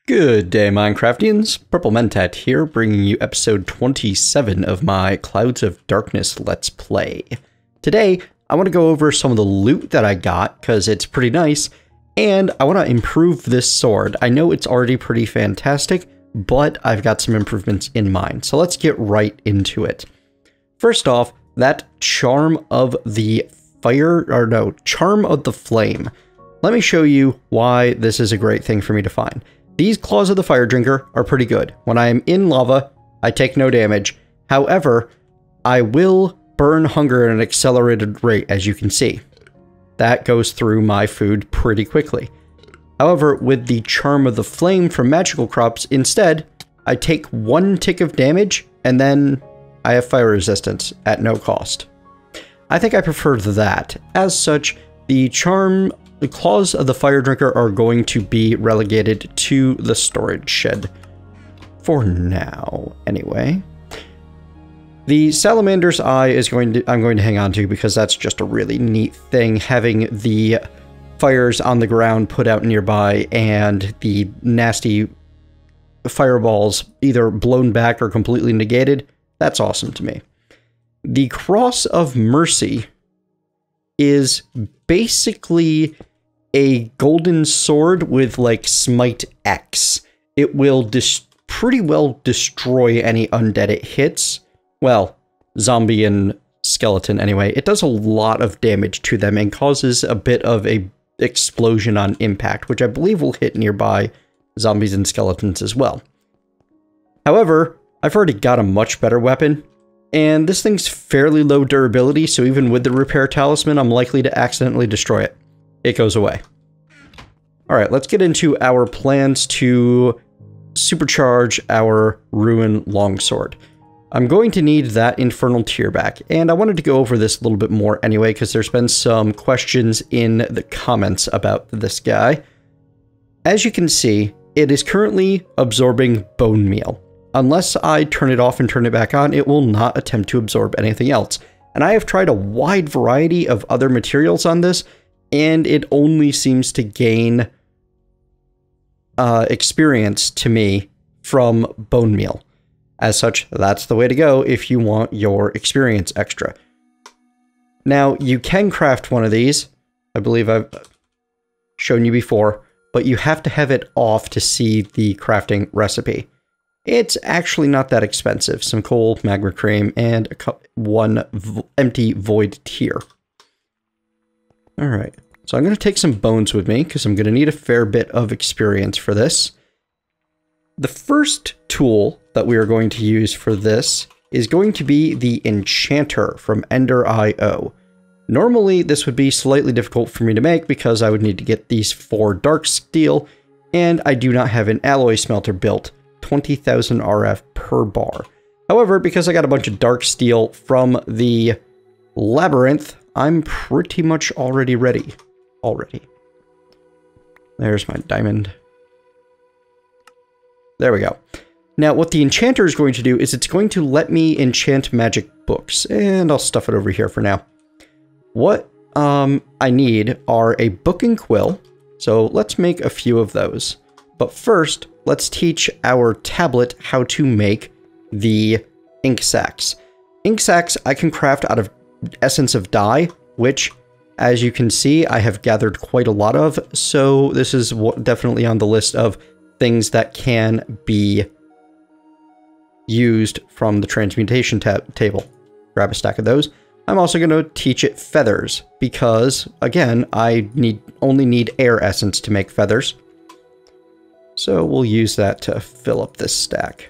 Good day, Minecraftians. Purple Mentat here, bringing you episode 27 of my Clouds of Darkness Let's Play. Today, I want to go over some of the loot that I got, because it's pretty nice, and I want to improve this sword. I know it's already pretty fantastic, but I've got some improvements in mind, so let's get right into it. First off, that Charm of the Charm of the Flame. Let me show you why this is a great thing for me to find. These Claws of the Fire Drinker are pretty good. When I am in lava, I take no damage. However, I will burn hunger at an accelerated rate, as you can see. That goes through my food pretty quickly. However, with the Charm of the Flame from Magical Crops, instead, I take 1 tick of damage, and then I have fire resistance at no cost. I think I prefer that. As such, the Claws of the Fire Drinker are going to be relegated to the storage shed. For now, anyway. The Salamander's Eye is I'm going to hang on to because that's just a really neat thing, having the fires on the ground put out nearby and the nasty fireballs either blown back or completely negated. That's awesome to me. The Cross of Mercy is basically a golden sword with like Smite X. It will pretty well destroy any undead it hits. Well, zombie and skeleton anyway. It does a lot of damage to them and causes a bit of a explosion on impact, which I believe will hit nearby zombies and skeletons as well. However, I've already got a much better weapon, and this thing's fairly low durability, so even with the repair talisman, I'm likely to accidentally destroy it. It goes away. Alright, let's get into our plans to supercharge our Ruin Longsword. I'm going to need that Infernal Tear back, and I wanted to go over this a little bit more anyway, because there's been some questions in the comments about this guy. As you can see, it is currently absorbing bone meal. Unless I turn it off and turn it back on, it will not attempt to absorb anything else. And I have tried a wide variety of other materials on this, and it only seems to gain experience to me from bone meal. As such, that's the way to go if you want your experience extra. Now, you can craft one of these. I believe I've shown you before, but you have to have it off to see the crafting recipe. It's actually not that expensive. Some coal, magma cream, and one empty void tier. Alright, so I'm going to take some bones with me, because I'm going to need a fair bit of experience for this. The first tool that we are going to use for this is going to be the Enchanter from Ender.io. Normally, this would be slightly difficult for me to make, because I would need to get these 4 dark steel, and I do not have an alloy smelter built. 20,000 RF per bar. However, because I got a bunch of dark steel from the Labyrinth, I'm pretty much already ready. There's my diamond. There we go. Now, what the Enchanter is going to do is it's going to let me enchant magic books, and I'll stuff it over here for now. What I need are a book and quill, so let's make a few of those. But first, let's teach our tablet how to make the ink sacs. Ink sacs I can craft out of essence of dye, which, as you can see, I have gathered quite a lot of, so this is definitely on the list of things that can be used from the transmutation table. Grab a stack of those. I'm also going to teach it feathers, because, again, I only need air essence to make feathers. So we'll use that to fill up this stack.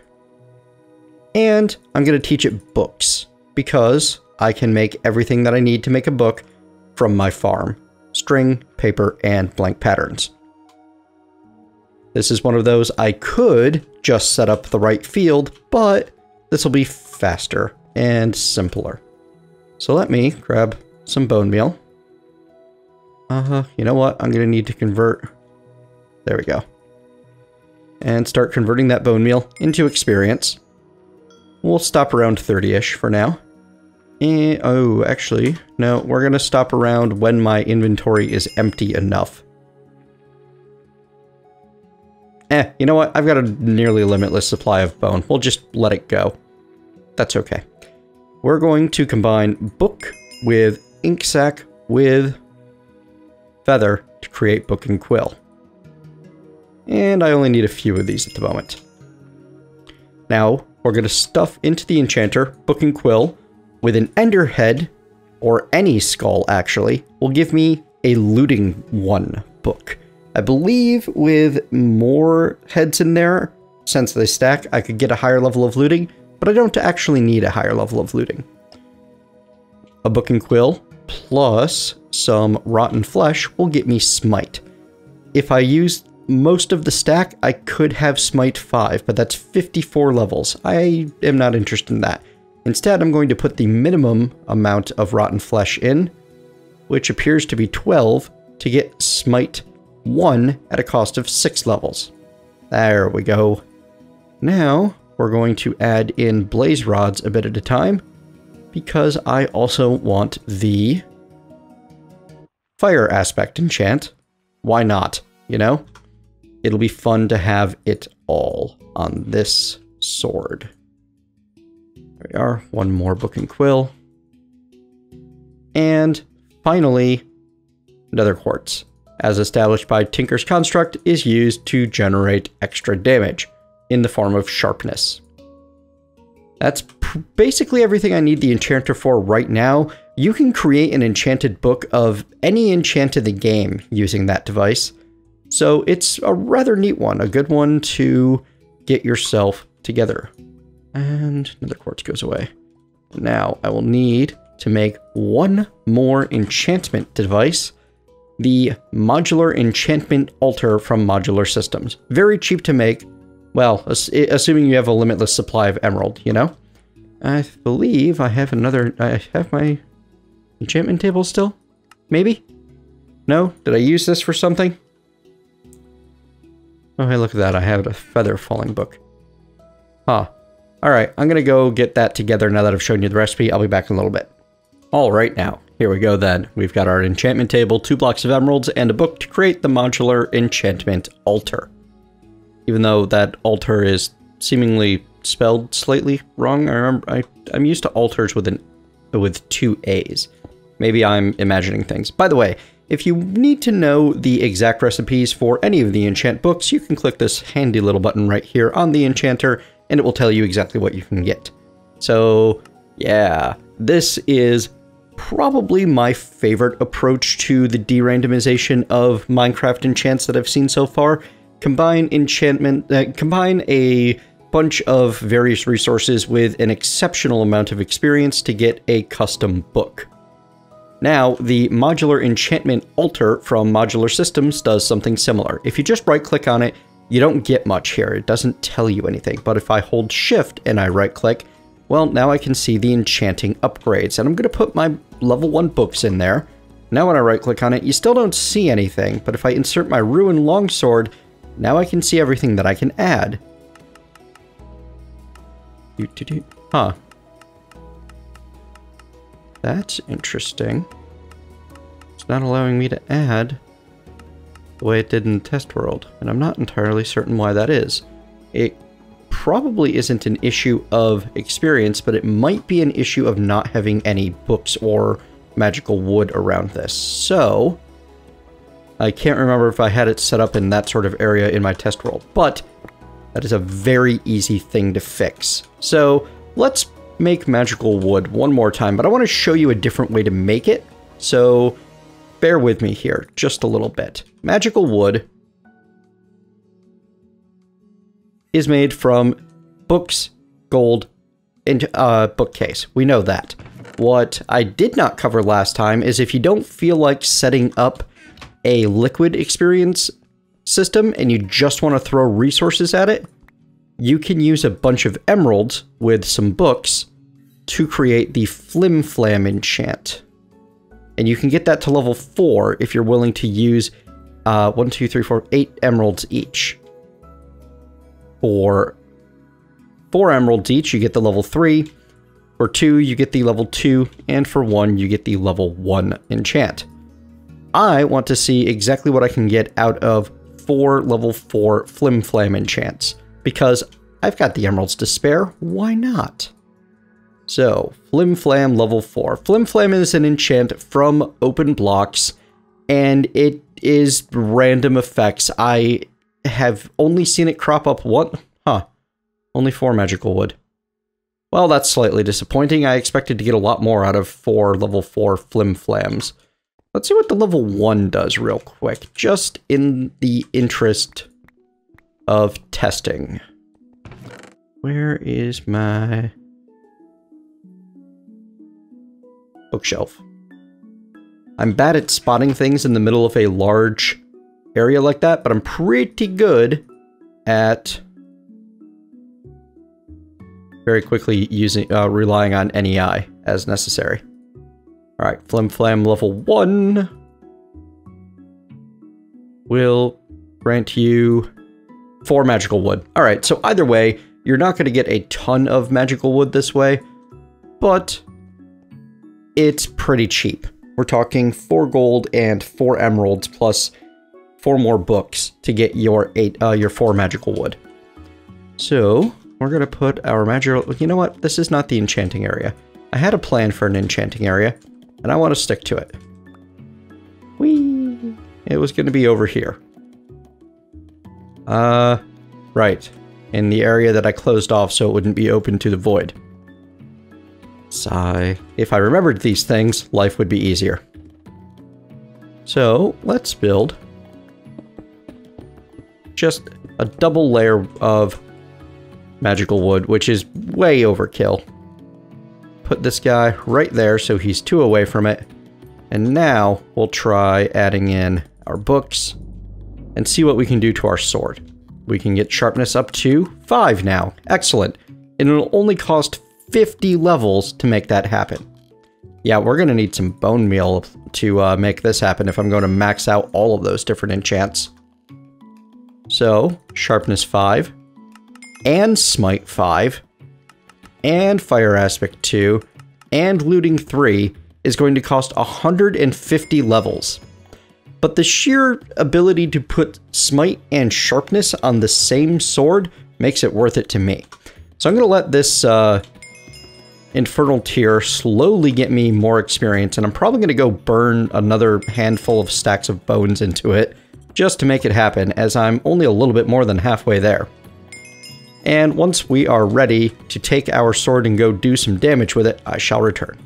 And I'm going to teach it books, because I can make everything that I need to make a book from my farm. String, paper, and blank patterns. This is one of those I could just set up the right field, but this will be faster and simpler. So let me grab some bone meal. You know what? I'm going to need to convert. There we go. And start converting that bone meal into experience. We'll stop around 30-ish for now. Oh, actually, no, we're going to stop around when my inventory is empty enough. You know what? I've got a nearly limitless supply of bone. We'll just let it go. That's okay. We're going to combine book with ink sac with feather to create book and quill. And I only need a few of these at the moment. Now, we're going to stuff into the enchanter book and quill with an ender head, or any skull actually, will give me a looting 1 book. I believe with more heads in there, since they stack, I could get a higher level of looting, but I don't actually need a higher level of looting. A book and quill plus some rotten flesh will get me smite. If I use most of the stack, I could have smite 5, but that's 54 levels. I am not interested in that. Instead, I'm going to put the minimum amount of rotten flesh in, which appears to be 12, to get smite 1 at a cost of 6 levels. There we go. Now, we're going to add in blaze rods a bit at a time, because I also want the fire aspect enchant. Why not, you know? It'll be fun to have it all on this sword. There we are, 1 more book and quill. And finally, nether quartz, as established by Tinker's construct, is used to generate extra damage in the form of sharpness. That's basically everything I need the enchanter for right now. You can create an enchanted book of any enchant in the game using that device. So it's a rather neat one, a good one to get yourself together. And another quartz goes away. Now I will need to make 1 more enchantment device, the modular enchantment altar from Modular Systems. Very cheap to make, well, assuming you have a limitless supply of emerald, you know? I believe I have my enchantment table still? Maybe? No? Did I use this for something? Oh, hey, look at that. I have a feather falling book. Huh. Alright, I'm gonna go get that together now that I've shown you the recipe. I'll be back in a little bit. Alright now, here we go then. We've got our enchantment table, 2 blocks of emeralds, and a book to create the modular enchantment altar. Even though that altar is seemingly spelled slightly wrong. I'm used to altars with 2 A's. Maybe I'm imagining things. By the way, if you need to know the exact recipes for any of the enchant books, you can click this handy little button right here on the enchanter, and it will tell you exactly what you can get. So, yeah, this is probably my favorite approach to the de-randomization of Minecraft enchants that I've seen so far. Combine a bunch of various resources with an exceptional amount of experience to get a custom book. Now, the modular enchantment altar from Modular Systems does something similar. If you just right-click on it, you don't get much here. It doesn't tell you anything. But if I hold Shift and I right-click, well, now I can see the enchanting upgrades. And I'm going to put my level 1 books in there. Now when I right-click on it, you still don't see anything. But if I insert my Ruin Longsword, now I can see everything that I can add. Huh. That's interesting. It's not allowing me to add the way it did in the test world, and I'm not entirely certain why that is. It probably isn't an issue of experience, but it might be an issue of not having any books or magical wood around this. So, I can't remember if I had it set up in that sort of area in my test world, but that is a very easy thing to fix. So, let's make magical wood one more time, but I want to show you a different way to make it, so bear with me here just a little bit. Magical wood is made from books, gold, and bookcase. We know that. What I did not cover last time is if you don't feel like setting up a liquid experience system and you just want to throw resources at it, you can use a bunch of emeralds with some books to create the Flim Flam enchant. And you can get that to level 4 if you're willing to use 1, 2, 3, 4, 8 emeralds each. For 4 emeralds each, you get the level 3. For 2, you get the level 2. And for 1, you get the level 1 enchant. I want to see exactly what I can get out of 4 level 4 Flim Flam enchants, because I've got the emeralds to spare, why not? So, Flim Flam level 4. Flim Flam is an enchant from open blocks, and it is random effects. I have only seen it crop up once. Huh. Only 4 magical wood. Well, that's slightly disappointing. I expected to get a lot more out of 4 level 4 Flim Flams. Let's see what the level 1 does real quick, just in the interest of testing. Where is my bookshelf? I'm bad at spotting things in the middle of a large area like that, but I'm pretty good at very quickly relying on NEI as necessary. Alright, Flim Flam level 1 will grant you 4 magical wood. Alright, so either way, you're not going to get a ton of magical wood this way, but it's pretty cheap. We're talking 4 gold and 4 emeralds plus 4 more books to get your 4 magical wood. So, we're going to put our magical... You know what? This is not the enchanting area. I had a plan for an enchanting area, and I want to stick to it. Whee! It was going to be over here. Right. In the area that I closed off so it wouldn't be open to the void. Sigh. If I remembered these things, life would be easier. So, let's build just a double layer of magical wood, which is way overkill. Put this guy right there so he's 2 away from it. And now we'll try adding in our books and see what we can do to our sword. We can get sharpness up to 5 now. Excellent. And it'll only cost 50 levels to make that happen. Yeah, we're going to need some bone meal to make this happen if I'm going to max out all of those different enchants. So, sharpness 5, and smite 5, and fire aspect 2, and looting 3 is going to cost 150 levels. But the sheer ability to put smite and sharpness on the same sword makes it worth it to me. So I'm going to let this infernal tier slowly get me more experience, and I'm probably going to go burn another handful of stacks of bones into it just to make it happen, as I'm only a little bit more than halfway there. And once we are ready to take our sword and go do some damage with it, I shall return.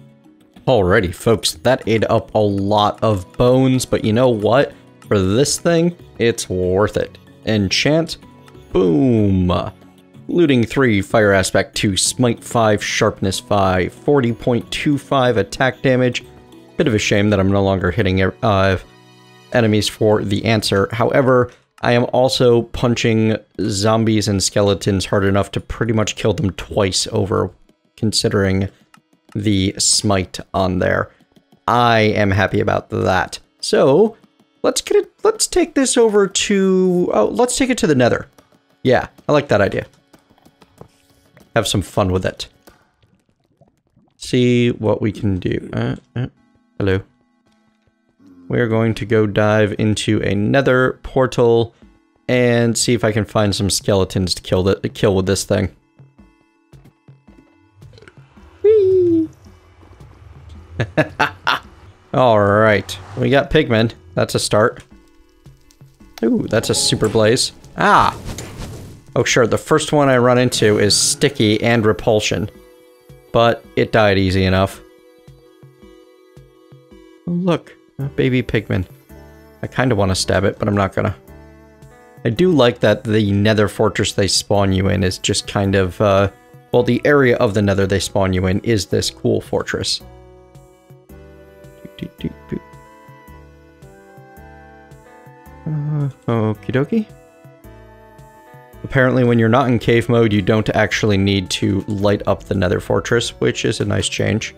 Alrighty, folks, that ate up a lot of bones, but you know what? For this thing, it's worth it. Enchant, boom. Looting 3, fire aspect 2, smite 5, sharpness 5, 40.25 attack damage. Bit of a shame that I'm no longer hitting enemies for the answer. However, I am also punching zombies and skeletons hard enough to pretty much kill them twice over, considering the smite on there. I am happy about that. So, let's take this over to... Oh, let's take it to the Nether. Yeah, I like that idea. Have some fun with it. See what we can do. Hello. We're going to go dive into a Nether portal and see if I can find some skeletons to kill with this thing. Whee! Alright, we got pigmen. That's a start. Ooh, that's a super blaze. Ah! Oh sure, the first one I run into is sticky and repulsion. But it died easy enough. Oh, look, a baby pigman. I kind of want to stab it, but I'm not gonna. I do like that the nether fortress they spawn you in is just kind of, well, the area of the nether they spawn you in is this cool fortress. Okie dokie. Apparently when you're not in cave mode, you don't actually need to light up the nether fortress, which is a nice change.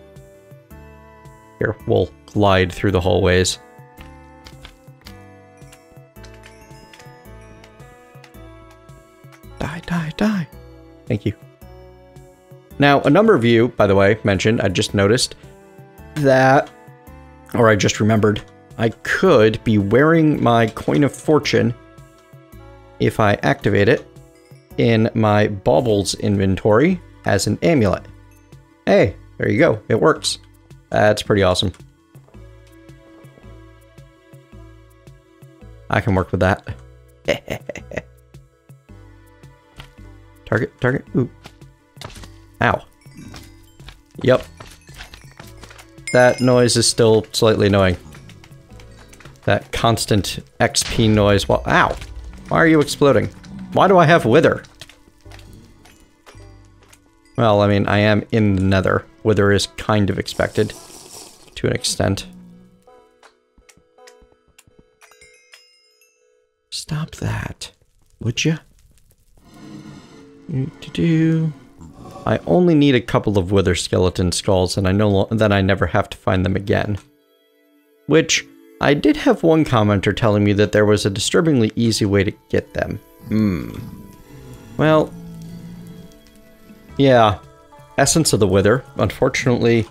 Here, we'll glide through the hallways. Die, die, die. Thank you. Now, a number of you, by the way, mentioned, I just noticed that, or I just remembered, I could be wearing my Coin of Fortune if I activate it in my baubles inventory as an amulet. Hey, there you go. It works. That's pretty awesome. I can work with that. Target, target. Ooh. Ow. Yep. That noise is still slightly annoying. That constant XP noise while— ow! Why are you exploding? Why do I have Wither? Well, I mean, I am in the Nether. Wither is kind of expected. To an extent. Stop that. Would you? I only need a couple of Wither skeleton skulls, and then I never have to find them again. Which, I did have one commenter telling me that there was a disturbingly easy way to get them. Well, yeah. Essence of the Wither. Unfortunately,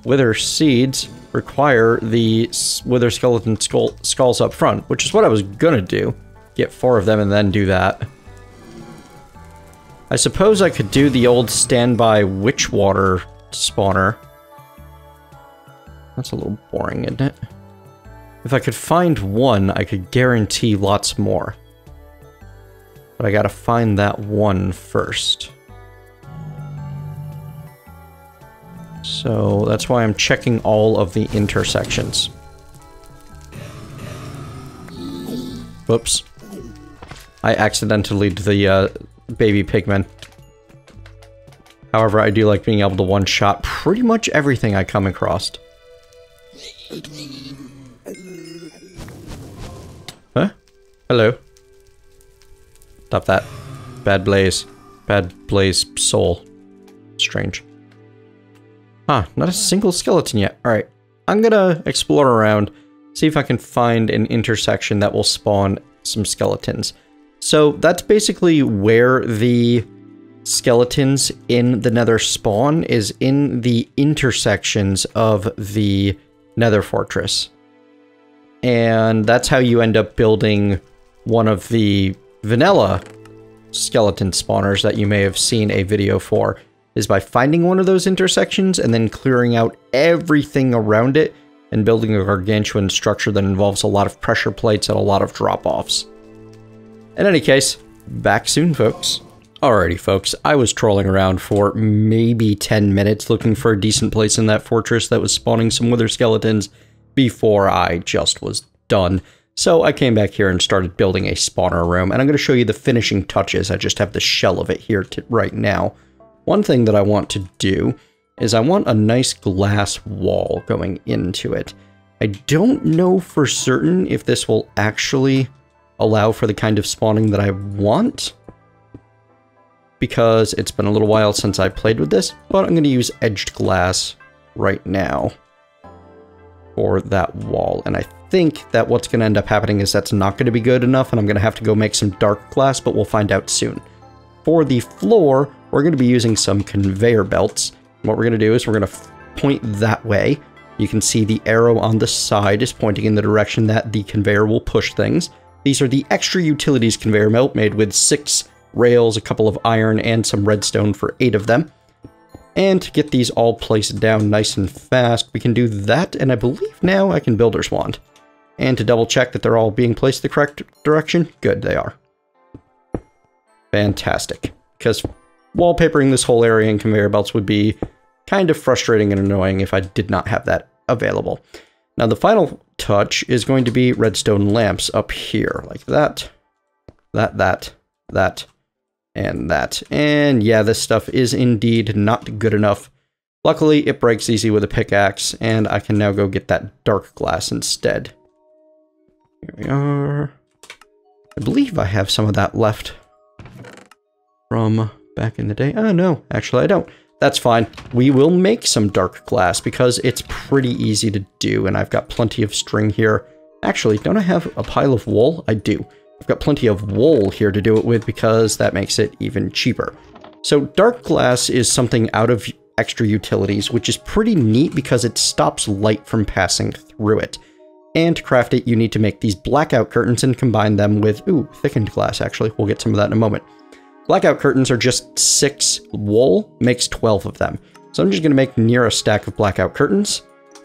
Wither seeds require the Wither skeleton skulls up front, which is what I was gonna do. Get 4 of them and then do that. I suppose I could do the old standby Witchwater spawner. That's a little boring, isn't it? If I could find one, I could guarantee lots more. But I gotta find that one first. So that's why I'm checking all of the intersections. Whoops. I accidentally did the baby pigmen. However, I do like being able to one-shot pretty much everything I come across. Huh? Hello. Stop that. Bad blaze. Bad blaze soul. Strange. Huh, not a single skeleton yet. Alright, I'm gonna explore around, see if I can find an intersection that will spawn some skeletons. So that's basically where the skeletons in the Nether spawn, is in the intersections of the Nether fortress. And that's how you end up building one of the vanilla skeleton spawners that you may have seen a video for, is by finding one of those intersections and then clearing out everything around it and building a gargantuan structure that involves a lot of pressure plates and a lot of drop-offs. In any case, back soon, folks. Alrighty, folks, I was trolling around for maybe 10 minutes looking for a decent place in that fortress that was spawning some wither skeletons before I just was done. So I came back here and started building a spawner room, and I'm going to show you the finishing touches. I just have the shell of it here right now. One thing that I want to do is I want a nice glass wall going into it. I don't know for certain if this will actually allow for the kind of spawning that I want, because it's been a little while since I played with this, but I'm going to use edged glass right now for that wall. And I think that what's going to end up happening is that's not going to be good enough, and I'm going to have to go make some dark glass, but we'll find out soon. For the floor, we're going to be using some conveyor belts. What we're going to do is we're going to point that way. You can see the arrow on the side is pointing in the direction that the conveyor will push things. These are the extra utilities conveyor belt made with 6 rails, a couple of iron, and some redstone for 8 of them. And to get these all placed down nice and fast, we can do that, and I believe now I can Builder's Wand. And to double check that they're all being placed the correct direction, good, they are. Fantastic. Because wallpapering this whole area in conveyor belts would be kind of frustrating and annoying if I did not have that available. Now the final touch is going to be redstone lamps up here, like that, that, and that. And yeah, this stuff is indeed not good enough. Luckily, it breaks easy with a pickaxe, and I can now go get that dark glass instead. Here we are. I believe I have some of that left from back in the day. Oh, no, actually I don't. That's fine. We will make some dark glass because it's pretty easy to do, and I've got plenty of string here. Actually, don't I have a pile of wool? I do. I've got plenty of wool here to do it with because that makes it even cheaper. So dark glass is something out of extra utilities, which is pretty neat because it stops light from passing through it. And to craft it, you need to make these blackout curtains and combine them with, ooh, thickened glass, actually. We'll get some of that in a moment. Blackout curtains are just 6 wool, makes 12 of them. So I'm just going to make near a stack of blackout curtains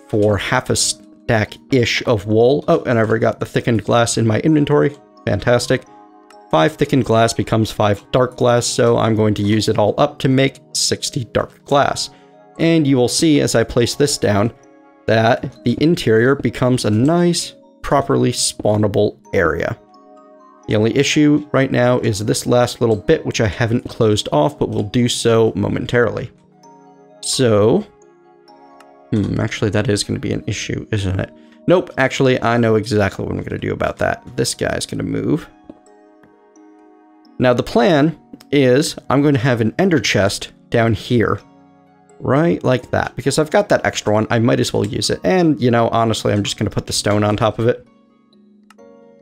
for half a stack-ish of wool. Oh, and I've already got the thickened glass in my inventory. Fantastic. 5 thickened glass becomes 5 dark glass, so I'm going to use it all up to make 60 dark glass. And you will see as I place this down that the interior becomes a nice, properly spawnable area. The only issue right now is this last little bit, which I haven't closed off, but will do so momentarily. So, actually that is going to be an issue, isn't it? Nope, actually I know exactly what I'm going to do about that. This guy's going to move. Now the plan is I'm going to have an ender chest down here. Right like that, because I've got that extra one, I might as well use it. And, you know, honestly, I'm just going to put the stone on top of it.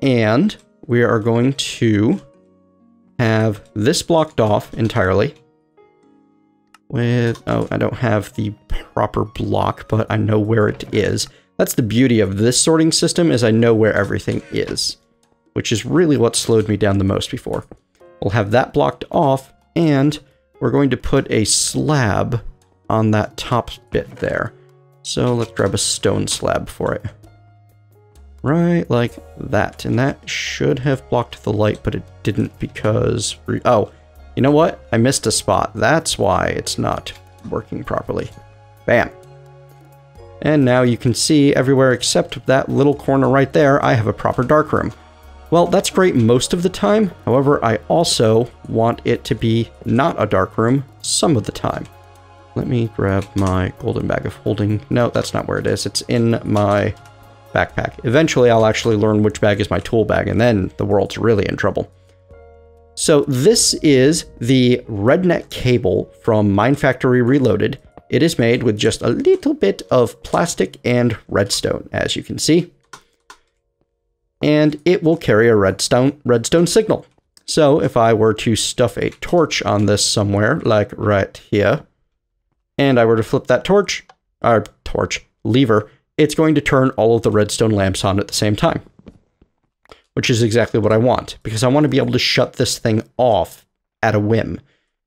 And we are going to have this blocked off entirely. With, oh, I don't have the proper block, but I know where it is. That's the beauty of this sorting system, is I know where everything is. Which is really what slowed me down the most before. We'll have that blocked off, and we're going to put a slab on that top bit there. So let's grab a stone slab for it. Right like that. And that should have blocked the light, but it didn't because... Oh, you know what? I missed a spot. That's why it's not working properly. Bam. And now you can see everywhere except that little corner right there, I have a proper darkroom. Well, that's great most of the time. However, I also want it to be not a darkroom some of the time. Let me grab my golden bag of holding. No, that's not where it is. It's in my backpack. Eventually, I'll actually learn which bag is my tool bag, and then the world's really in trouble. So this is the redneck cable from Mine Factory Reloaded. It is made with just a little bit of plastic and redstone, as you can see. And it will carry a redstone signal. So if I were to stuff a torch on this somewhere, like right here, and I were to flip that lever, it's going to turn all of the redstone lamps on at the same time. Which is exactly what I want, because I want to be able to shut this thing off at a whim.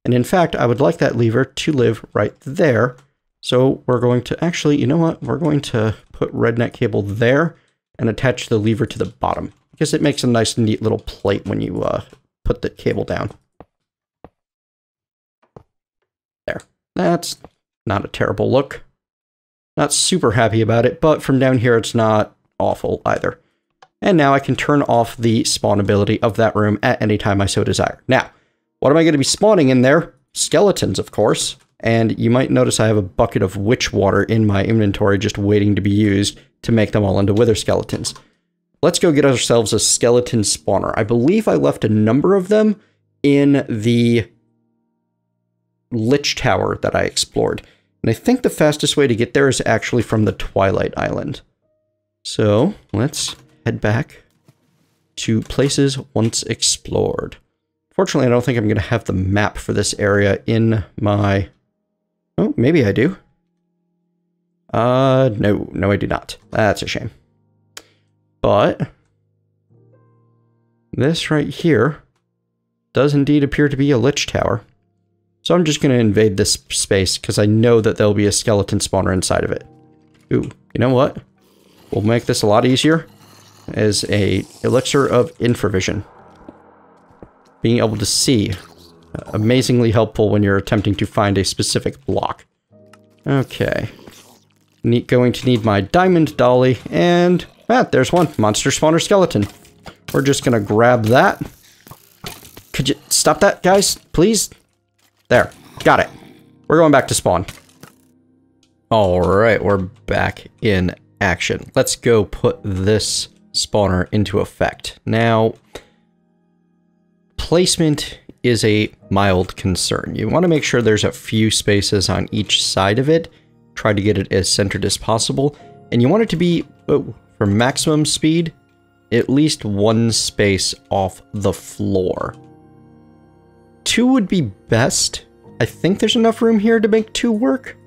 And in fact, I would like that lever to live right there. So we're going to actually, you know what? We're going to put redneck cable there and attach the lever to the bottom, because it makes a nice, neat little plate when you put the cable down. There. That's not a terrible look. Not super happy about it, but from down here it's not awful either. And now I can turn off the spawnability of that room at any time I so desire. Now, what am I going to be spawning in there? Skeletons, of course. And you might notice I have a bucket of witch water in my inventory just waiting to be used to make them all into wither skeletons. Let's go get ourselves a skeleton spawner. I believe I left a number of them in the Lich Tower that I explored. And I think the fastest way to get there is actually from the Twilight Island. So let's head back to places once explored. Fortunately, I don't think I'm going to have the map for this area in my... Oh, maybe I do. No, I do not. That's a shame. But this right here does indeed appear to be a Lich Tower. So I'm just going to invade this space because I know that there'll be a skeleton spawner inside of it. Ooh, you know what? We'll make this a lot easier as a elixir of infravision. Being able to see. Amazingly helpful when you're attempting to find a specific block. Okay. Going to need my diamond dolly, and there's one. Monster spawner skeleton. We're just going to grab that. Could you stop that, guys? Please? There. Got it. We're going back to spawn. Alright, we're back in action. Let's go put this spawner into effect. Now, placement is a mild concern. You want to make sure there's a few spaces on each side of it. Try to get it as centered as possible. And you want it to be, for maximum speed, at least one space off the floor. 2 would be best. I think there's enough room here to make 2 work.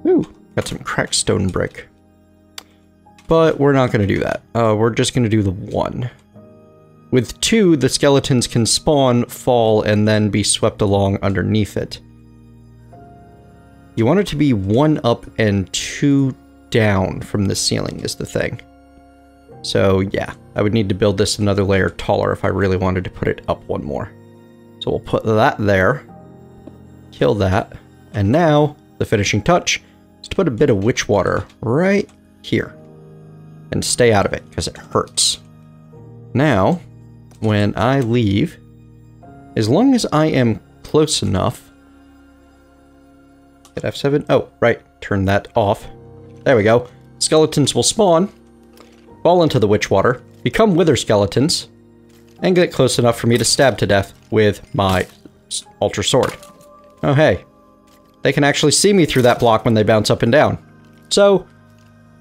Ooh, got some cracked stone brick. but we're not going to do that. We're just going to do the 1. With 2, the skeletons can spawn, fall, and then be swept along underneath it. You want it to be 1 up and 2 down from the ceiling is the thing. So yeah, I would need to build this another layer taller if I really wanted to put it up 1 more. So we'll put that there, kill that, and now the finishing touch is to put a bit of witch water right here. And stay out of it, because it hurts. Now, when I leave, as long as I am close enough... Hit F7? Oh, right. Turn that off. There we go. Skeletons will spawn, fall into the witch water, become wither skeletons, and get close enough for me to stab to death with my ultra sword. Oh, hey. They can actually see me through that block when they bounce up and down. So...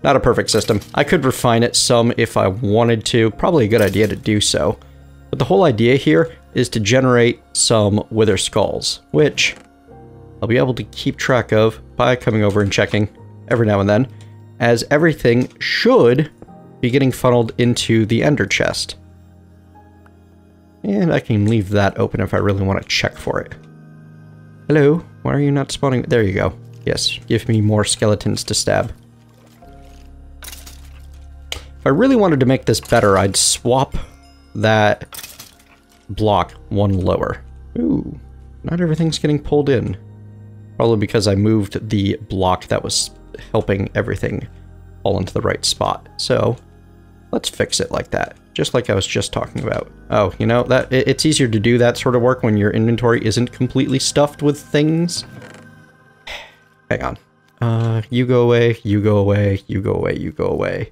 not a perfect system. I could refine it some if I wanted to. Probably a good idea to do so. But the whole idea here is to generate some wither skulls, which I'll be able to keep track of by coming over and checking every now and then, as everything should be getting funneled into the ender chest. And I can leave that open if I really want to check for it. Hello? Why are you not spawning? There you go. Yes, give me more skeletons to stab. If I really wanted to make this better, I'd swap that block 1 lower. Ooh, not everything's getting pulled in. Probably because I moved the block that was helping everything fall into the right spot. So, let's fix it like that. Just like I was just talking about. Oh, you know, it's easier to do that sort of work when your inventory isn't completely stuffed with things. Hang on. You go away, you go away, you go away, you go away.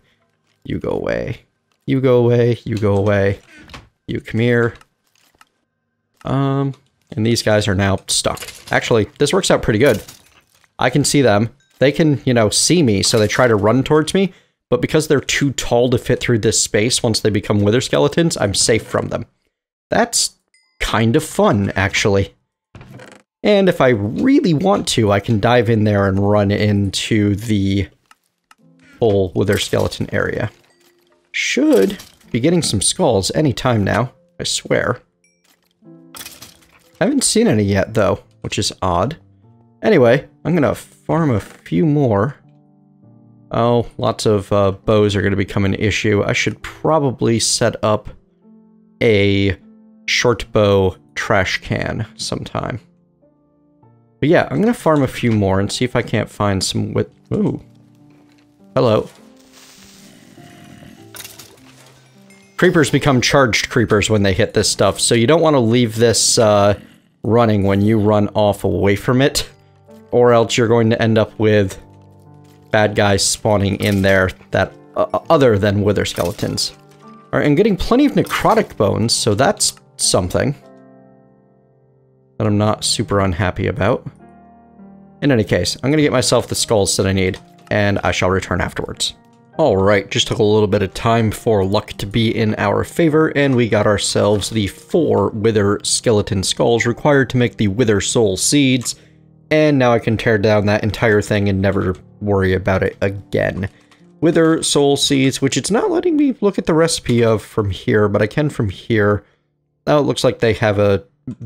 You go away. You go away. You go away. You come here. And these guys are now stuck. Actually, this works out pretty good. I can see them. They can, you know, see me, so they try to run towards me. But because they're too tall to fit through this space once they become wither skeletons, I'm safe from them. That's kind of fun, actually. And if I really want to, I can dive in there and run into the whole wither skeleton area. Should be getting some skulls any time now, I swear. I haven't seen any yet, though, which is odd. Anyway, I'm gonna farm a few more. Oh, lots of bows are gonna become an issue. I should probably set up a short bow trash can sometime. But yeah, I'm gonna farm a few more and see if I can't find some with... Ooh. Hello. Creepers become charged creepers when they hit this stuff, so you don't want to leave this running when you run off away from it, or else you're going to end up with bad guys spawning in there that other than wither skeletons. Alright, I'm getting plenty of necrotic bones, so that's something that I'm not super unhappy about. In any case, I'm going to get myself the skulls that I need, and I shall return afterwards. Alright, just took a little bit of time for luck to be in our favor, and we got ourselves the 4 wither skeleton skulls required to make the wither soul seeds, and now I can tear down that entire thing and never worry about it again. Wither soul seeds, which it's not letting me look at the recipe of from here, but I can from here. Now it looks like they have a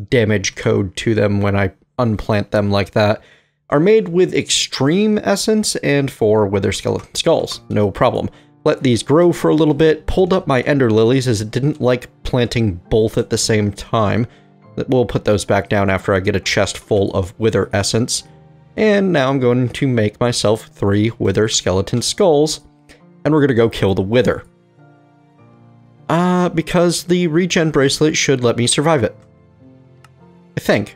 damage code to them when I unplant them like that. Are made with extreme essence and 4 wither skeleton skulls. No problem. Let these grow for a little bit, pulled up my ender lilies as it didn't like planting both at the same time. We'll put those back down after I get a chest full of wither essence. And now I'm going to make myself 3 wither skeleton skulls, and we're going to go kill the wither. Because the regen bracelet should let me survive it. I think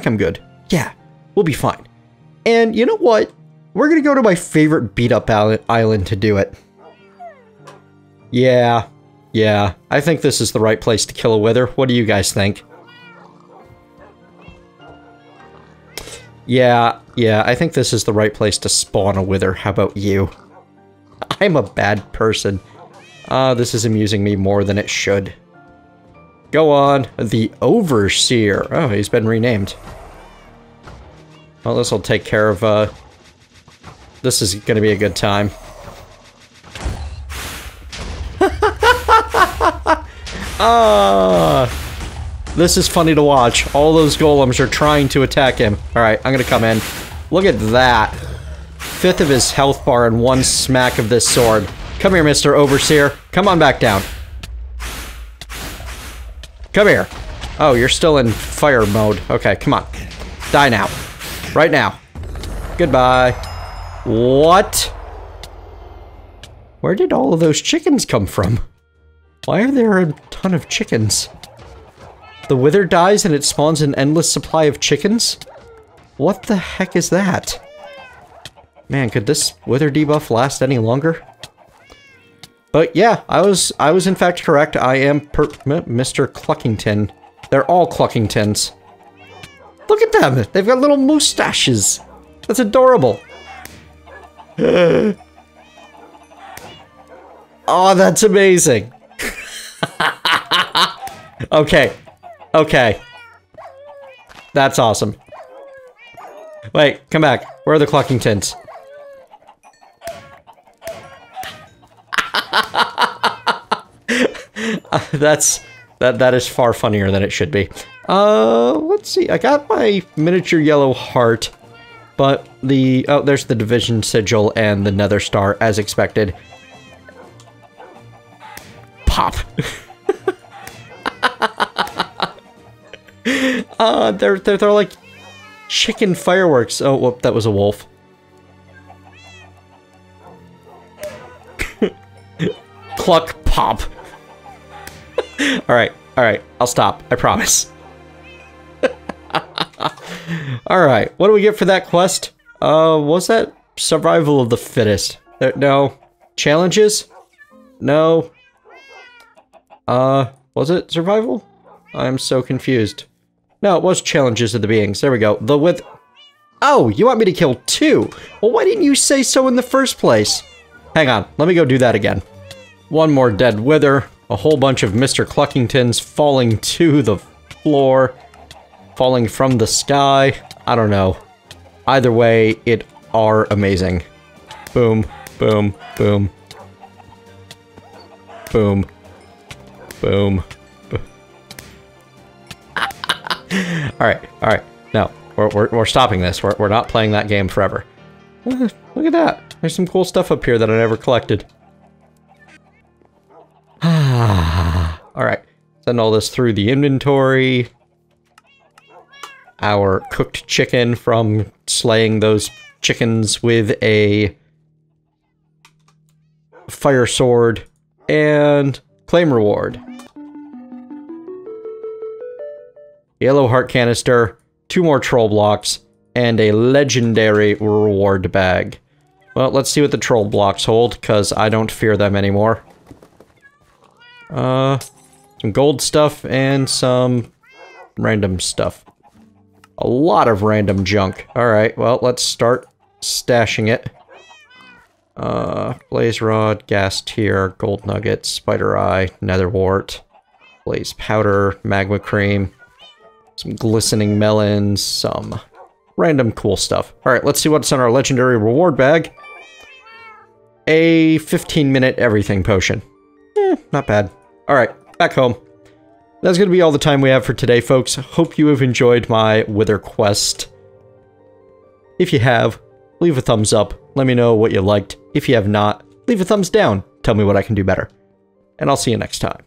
I'm good. Yeah, we'll be fine. And you know what? We're gonna go to my favorite beat-up island to do it. Yeah, I think this is the right place to kill a wither. What do you guys think? Yeah, I think this is the right place to spawn a wither. How about you? I'm a bad person. This is amusing me more than it should. Go on. The Overseer. Oh, he's been renamed. Well, this will take care of, this is gonna be a good time. Ah! This is funny to watch. All those golems are trying to attack him. Alright, I'm gonna come in. Look at that. 1/5 of his health bar and 1 smack of this sword. Come here, Mr. Overseer. Come on back down. Come here. Oh, you're still in fire mode. Okay, come on. Die now. Right now. Goodbye. What? Where did all of those chickens come from? Why are there a ton of chickens? The wither dies and it spawns an endless supply of chickens? What the heck is that? Man, could this wither debuff last any longer? But yeah, I was in fact correct. I am Mr. Cluckington. They're all Cluckingtons. Look at them! They've got little moustaches! That's adorable! Oh, that's amazing! Okay. Okay. That's awesome. Wait, come back. Where are the Cluckingtons? That is far funnier than it should be. Let's see. I got my miniature yellow heart, but there's the division sigil and the nether star as expected. Pop. They're like chicken fireworks. Oh, whoop, that was a wolf. Cluck, pop. Alright, I'll stop. I promise. Alright, what do we get for that quest? Was that survival of the fittest? No. Challenges? No. Was it survival? I'm so confused. No, it was challenges of the beings. There we go. Oh, you want me to kill 2? Well, why didn't you say so in the first place? Hang on, let me go do that again. 1 more dead wither. A whole bunch of Mr. Cluckingtons falling to the floor. Falling from the sky. I don't know. Either way, it are amazing. Boom, boom, boom. Boom. Boom. Alright. No, we're stopping this. We're not playing that game forever. Look at that. There's some cool stuff up here that I never collected. Alright. Send all this through the inventory. Our cooked chicken from slaying those chickens with a fire sword. And claim reward. Yellow heart canister, 2 more troll blocks, and a legendary reward bag. Well, let's see what the troll blocks hold, because I don't fear them anymore. Some gold stuff and some random stuff. A lot of random junk. Alright, well, let's start stashing it. Blaze rod, gas tier, gold nuggets, spider eye, nether wart, blaze powder, magma cream, some glistening melons, some random cool stuff. Alright, let's see what's in our legendary reward bag. A 15-minute everything potion. Not bad. Alright, back home. That's going to be all the time we have for today, folks. Hope you have enjoyed my Wither quest. If you have, leave a thumbs up. Let me know what you liked. If you have not, leave a thumbs down. Tell me what I can do better. And I'll see you next time.